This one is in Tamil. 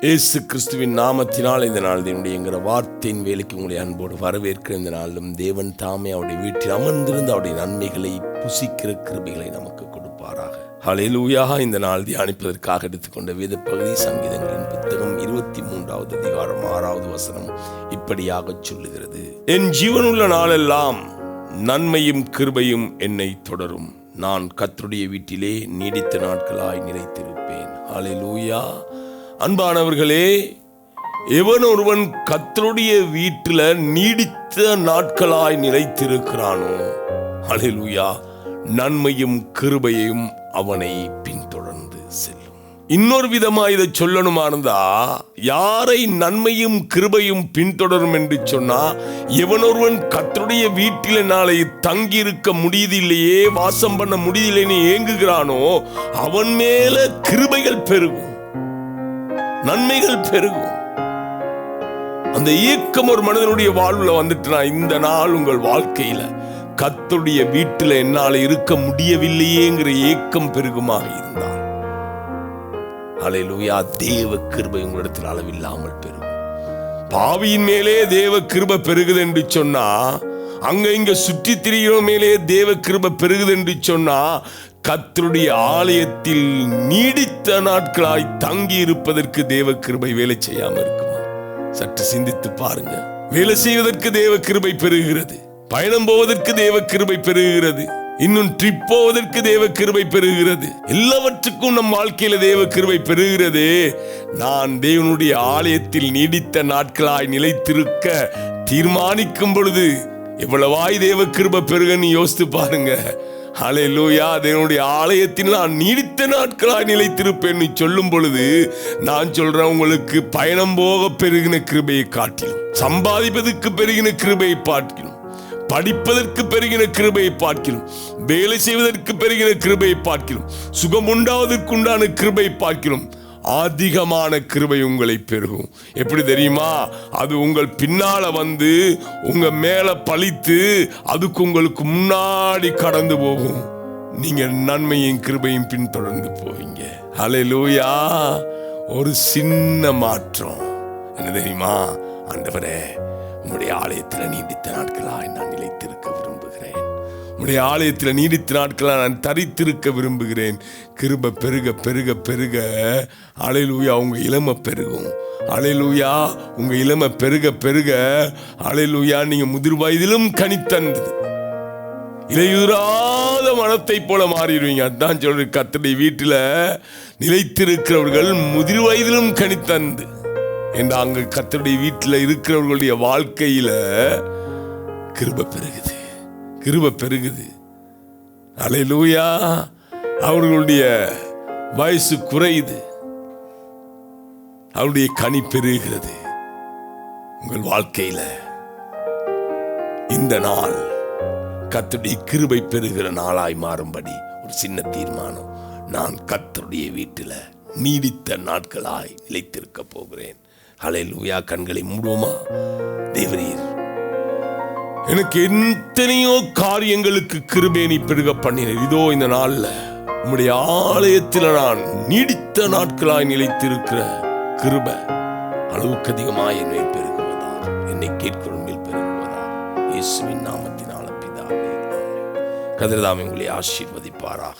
இயேசு கிறிஸ்துவின் நாமத்தினால் இந்த நாள் என்கிற வார்த்தையின் வேலைக்கு உங்களை அன்போடு வரவேற்கிற இந்த நாளிலும் தேவன் தாமே அவருடைய வீட்டில் அமர்ந்திருந்து அவருடைய நன்மைகளை புசிக்கிற கிருபைகளை நமக்கு கொடுப்பாராக. ஹல்லேலூயா. இந்த நாள் தியானிப்பதற்காக எடுத்துக்கொண்ட வேத பகுதி சங்கீதங்களின் புத்தகம் 23வது அதிகாரம் 6வது வசனம் இப்படியாக சொல்லுகிறது: என் ஜீவனுள்ள நாளெல்லாம் நன்மையும் கிருபையும் என்னை தொடரும். நான் கர்த்தருடைய வீட்டிலே நீடித்த நாட்களாய் நிலைத்திருப்பேன். ஹல்லேலூயா. அன்பானவர்களே, எவன் ஒருவன் கர்த்தருடைய வீட்டில் நீடித்த நாட்களாய் நிலைத்திருக்கிறானோ, ஹல்லேலூயா, நன்மையும் கிருபையும் அவனை பின்தொடர்ந்து செல்லும். இன்னொரு விதமா இதை சொல்லணுமா இருந்தா, யாரை நன்மையும் கிருபையும் பின்தொடரும் என்று சொன்னா, எவனொருவன் கர்த்தருடைய வீட்டில் நாளை தங்கி இருக்க முடியதில்லையே, வாசம் பண்ண முடியதில்லைன்னு ஏங்குகிறானோ, அவன் மேல கிருபைகள் பெருகும், நன்மைகள் பெருகும். அந்த ஏக்கம் ஒரு மனிதனுடைய வாழ்வுல வந்துட்டுனா, இந்த நாள் உங்கள் வாழ்க்கையில கர்த்தருடைய வீட்டில் என்னால் இருக்க முடியவில்லையேங்கிற ஏக்கம் பெருகுமாக இருந்தால், ஹல்லேலூயா, தேவ கிருபை உங்களிடத்தில் அளவில்லாமல் பெருகும். பாவியின் மேலே தேவ கிருபை பெருகுது என்று சொன்னா, அங்க இங்க சுற்றி திரிகிற மேலே தேவ கிருபை பெருகுது என்று சொன்னா, கர்த்தருடைய ஆலயத்தில் நீடித்த நாட்களாய் தங்கி இருப்பதற்கு தேவ கிருபை வேலை செய்யாம இருக்குமா? சற்று சிந்தித்து பாருங்க. வேலை செய்வதற்கு தேவ கிருபை பெருகிறது, பயணம் போவதற்கு தேவ கிருபை பெருகிறது, இன்னும் ட்ரிப் போவதற்கு தேவ கிருபை பெருகிறது, எல்லாவற்றுக்கும் நம் வாழ்க்கையில தேவ கிருபை பெருகிறது. நான் தேவனுடைய ஆலயத்தில் நீடித்த நாட்களாய் நிலைத்திருக்க தீர்மானிக்கும் பொழுது எவ்வளவாய் தேவ கிருபை பெருகன்னு யோசித்து பாருங்க. ஹல்லேலூயா. தேவனுடைய ஆலயத்தில் நான் நீடித்த நாட்களாய் நிலைத்திருப்பேன் சொல்லும் பொழுது, நான் சொல்றேன், உங்களுக்கு பயணம் போக பெருகின கிருபையை காட்டிலும், சம்பாதிப்பதற்கு பெருகின கிருபையை பார்க்கிலும், படிப்பதற்கு பெருகின கிருபையை பார்க்கிலும், வேலை செய்வதற்கு பெருகின கிருபையை பார்க்கிலும், சுகம் உண்டாவதற்கு உண்டான கிருபையை பார்க்கிலும் அதிகமான கிருபை உங்களை பெருகும். எப்படி தெரியுமா? அது உங்கள் பின்னால வந்து உங்க மேல பழித்து அதுக்கு உங்களுக்கு முன்னாடி கடந்து போகும். நீங்க நன்மையும் கிருபையும் பின்தொடர்ந்து போவீங்க. ஹல்லேலூயா. ஒரு சின்ன மாற்றம் என்ன தெரியுமா? ஆண்டவரே, உம்முடைய ஆலயத்தில் நீடித்த நாட்களாய் நான் நிலைத்திருக்க விரும்புகிறேன். உம்முடைய ஆலயத்தில் நீடித்த நாட்களாக நான் தரித்திருக்க விரும்புகிறேன். கிருபை பெருக பெருக பெருக, ஹல்லேலூயா, உங்க இளமை பெருகும். ஹல்லேலூயா, உங்க இளமை பெருக பெருக, ஹல்லேலூயா, நீங்க முதிர் வயதிலும் கனித்தந்தது இலையுறாத மரத்தை போல மாறிடுவீங்க. அதான் சொல்ற, கர்த்தருடைய வீட்டில் நிலைத்திருக்கிறவர்கள் முதிர் வயதிலும் கனித்தந்து என்று. அங்க கர்த்தருடைய வீட்டில் இருக்கிறவர்களுடைய வாழ்க்கையில கிருபை பெருகுது, கிருபை பெருகுது. ஹல்லேலூயா. அவர்களுடைய வயசு குறையுது, அவருடைய கனி பெருகிறது. உங்கள் வாழ்க்கையில இந்த நாள் கர்த்தருடைய கிருபை பெருகிற நாளாய் மாறும்படி ஒரு சின்ன தீர்மானம்: நான் கர்த்தருடைய வீட்டில் நீடித்த நாட்களாய் நிலைத்திருக்க போகிறேன். ஹல்லேலூயா. கண்களை மூடுவோமா? தேவரீர், எனக்கு எத்தனையோ காரியங்களுக்கு கிருபை நீ பெருக பண்ணினீர். இதோ இந்த நாள்ல உம்முடைய ஆலயத்தில் நான் நீடித்த நாட்களாய் நிலைத்திருக்கிற கிருபை அளவுக்கு அதிகமாய் என்னை பெருகுவதா, என்னை கேட்கிறோம் மேல் பெருகுவதா, இயேசுவின் நாமத்தினால பிதாவே. கர்த்தர் தாமே உங்களை ஆசீர்வதிப்பாராக.